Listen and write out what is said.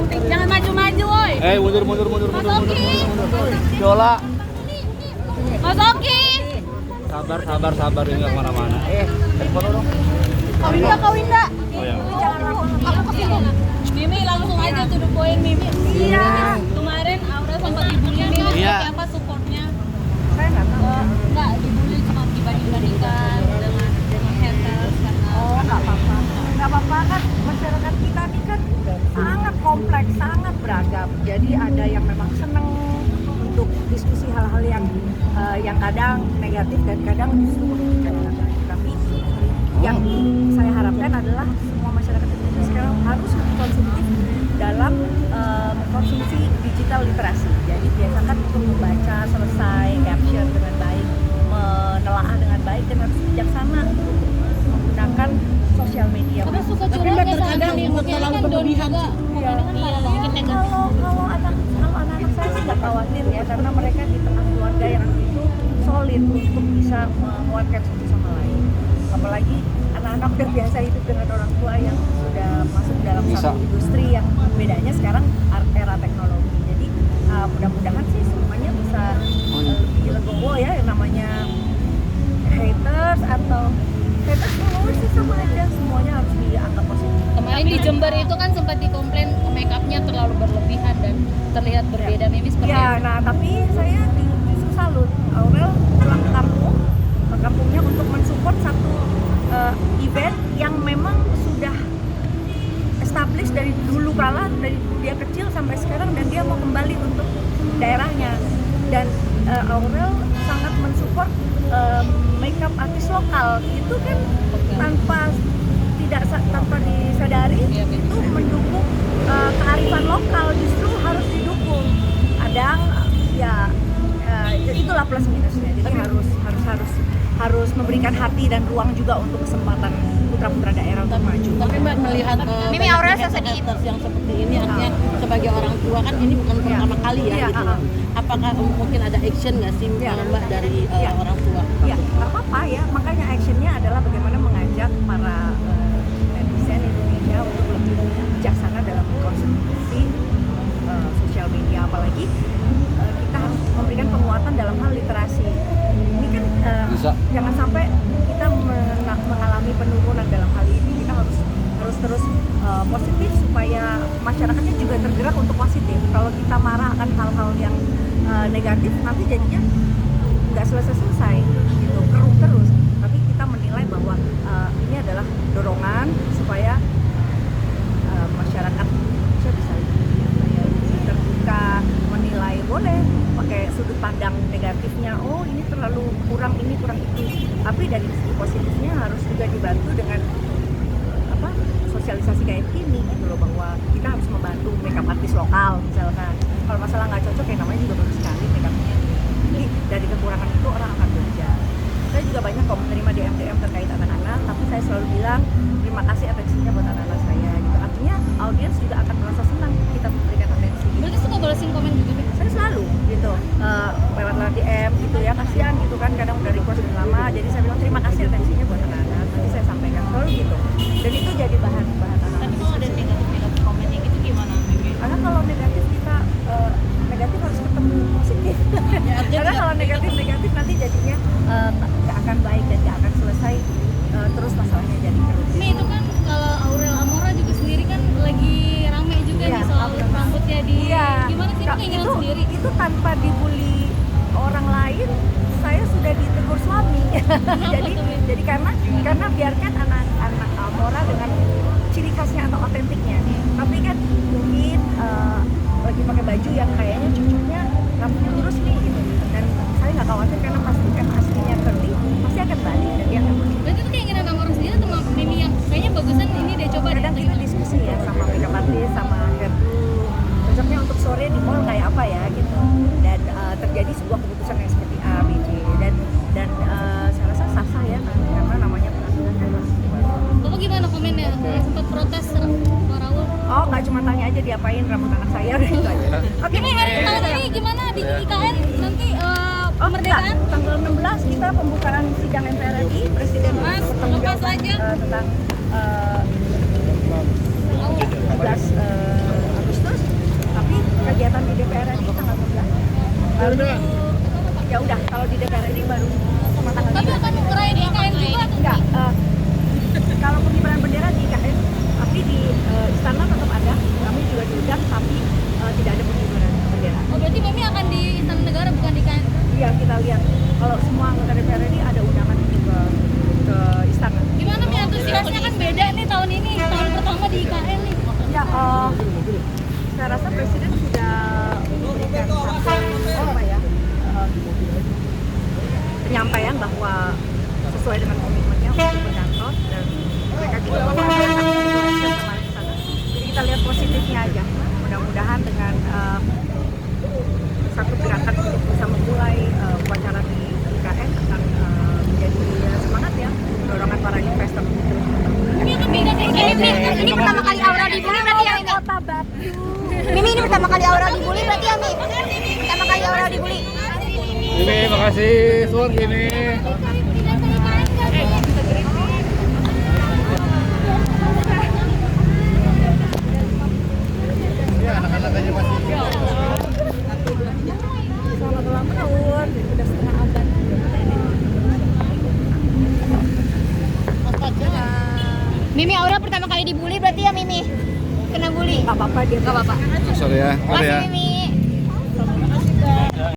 cantik. Jangan maju-maju, woi. Mundur. Mas Oki. Yola. Mas Oki. Sabar ini nggak kemana-mana. Telepon dong. Kawinda. Oh ya. Jangan lama. Aku kesini. Mimi langsung aja to the point, Mimi. Iya. Kemarin Aura sempat dibully nih. Iya. Seperti apa supportnya? Saya nggak tahu. Enggak, dibully cuma dibanding-bandingkan dengan haters karena Nggak apa-apa kan, masyarakat kita ini kan sangat kompleks, sangat beragam. Jadi ada yang memang seneng untuk diskusi hal-hal yang kadang negatif dan kadang justru merugikan. Tapi yang saya harapkan adalah semua masyarakat Indonesia sekarang harus lebih konsumtif dalam konsumsi digital literasi. Jadi biasakan untuk membaca selesai, caption dengan baik, menelaah dengan baik, dan harus bijaksana untuk menggunakan sosial media. tapi suka curang ya terkadang terlalu berlebihan sih. Iya. Bikin negatif. Kalau anak-anak saya sih nggak khawatir ya, karena mereka di tengah keluarga yang itu solid untuk bisa menguatkan satu sama lain. Apalagi anak-anak terbiasa hidup dengan orang tua yang sudah masuk dalam satu industri yang bedanya sekarang era teknologi. Jadi mudah-mudahan sih semuanya bisa lebih legowo ya, yang namanya haters atau followers sih sama aja, semuanya harus dianggap positif. Kemarin di Jember itu kan sempat dikomplain make up-nya terlalu berlebihan dan terlihat berbeda. Mimi seperti Ya, apa? nah tapi saya justru salut Aurel pulang ke kampungnya untuk mensupport satu event yang memang sudah established dari dulu kala, dari dia kecil sampai sekarang, dan dia mau kembali untuk daerahnya. Dan Aurel sangat mensupport makeup artis lokal. Itu kan tanpa disadari itu mendukung kearifan lokal, justru harus didukung. Kadang ya itulah plus minusnya. Jadi harus memberikan hati dan ruang juga untuk kesempatan putra-putra daerah untuk maju. Tapi Mbak melihat Mimi Aura haters yang seperti ini, artinya sebagai orang tua kan ini bukan pertama kali ya gitu loh. Apakah mungkin ada action nggak sih Mbak dari orang tua? Ya, nggak apa-apa ya. Makanya actionnya adalah bagaimana mengajak para netizen Indonesia untuk lebih bijaksana dalam mengkonsumsi sosial media. Apalagi kita harus memberikan penguatan dalam hal literasi. Ini kan jangan sampai kita mengalami penurunan dalam hal ini. Kita harus terus positif supaya masyarakatnya juga tergerak untuk positif. Kalau kita marah akan hal-hal yang negatif, nanti jadinya nggak selesai gitu, keruh terus. Tapi kita menilai bahwa ini adalah dorongan supaya masyarakat bisa lebih terbuka, menilai, boleh pakai sudut pandang negatifnya, oh ini terlalu kurang ini kurang itu, tapi dari segi positifnya harus juga dibantu dengan sosialisasi kayak ini gitu loh, bahwa kita harus membantu makeup artis lokal misalkan. Kalau masalah nggak cocok ya namanya juga bagus sekali makeupnya. Jadi dari kekurangan itu orang akan belajar. Saya juga banyak kok menerima DM terkait anak-anak, tapi saya selalu bilang terima kasih atensinya buat anak-anak saya gitu. Artinya audiens juga akan merasa senang kita memberikan atensi gitu. Berarti suka balesin komen juga deh. Saya selalu gitu lewat DM gitu ya, kasihan gitu kan, kadang udah request udah lama, jadi saya bilang terima kasih atensinya buat anak-anak, nanti saya sampaikan selalu gitu, dan itu jadi bahan anak-anak. Tapi kalau ada negatif komennya gitu gimana, Mimi? Karena kalau negatif kita negatif harus ketemu positif. Karena kalau negatif nanti jadinya nggak akan baik dan nggak akan selesai, terus masalahnya jadi terus. Mimi itu kan kalau Aurel Amora juga sendiri kan lagi rame juga nih soal rambutnya di gimana sih, itu keinginan sendiri? Itu tanpa dibully orang lain, saya sudah ditegur suami. jadi karena biarkan anak Amora dengan ciri khasnya atau otentiknya. Tapi kan mungkin lagi pakai baju yang kayaknya cocoknya rambutnya lurus nih gitu. Dan saya nggak khawatir karena pasti kan aslinya curly, pasti akan balik dan dia akan begitu. Berarti itu keinginan Amora sendiri atau Mimi yang kayaknya bagusan ini deh, coba deh. Kadang kita diskusi ya sama makeup artist, sama hairdo, cocoknya untuk sore di mall kayak apa ya gitu. Dan terjadi sebuah keputusan yang seperti A, B, C, dan saya rasa sah-sah ya, karena namanya peraturan yang harus dibuat. Bapak gimana komennya? Sempat protes Raul? Oh, nggak cuma tanya aja diapain rambut anak saya gitu aja. Oke, Ini hari tahun ini gimana di IKN nanti kemerdekaan? Tanggal 16 kita pembukaan sidang MPR RI, Presiden bertanggung jawab tentang 17 Agustus. ya udah kalau di DPR ini baru sama tanggal Tapi 3. akan ngerayain IKN juga atau Enggak, kalau pengibaran bendera di IKN, tapi di istana tetap ada. Kami juga diundang, tapi tidak ada pengibaran bendera. Oh berarti Mimi akan di Istana Negara bukan di IKN? Iya, kita lihat kalau semua anggota DPR ini ada undangan juga ke istana. Gimana Mi antusiasnya kan beda nih tahun ini, tahun pertama di IKN nih. Ya, saya rasa Presiden sudah memberikan satu penyampaian bahwa sesuai dengan komitmennya untuk berkantor dan mereka juga mengatakan kemarin ke sana. Jadi kita lihat positifnya aja. Mudah-mudahan dengan satu gerakan untuk bisa memulai upacara di IKN akan menjadi semangat ya dorongan para investor untuk terus berkembang. Ini akan beda kayak Ini pertama kali Aura dibully berarti ya Mimi? Kota Batu. Mimi ini pertama kali Aura dibully berarti ya Mimi? Pertama kali Aura dibully. Gini, makasih. Suan gini. Selamat ulang tahun, udah setengah abad. Mimi Aura pertama kali dibully berarti ya Mimi? Kena bully? Gak apa-apa dia. Gak apa-apa. Sorry ya. Makasih Mimi.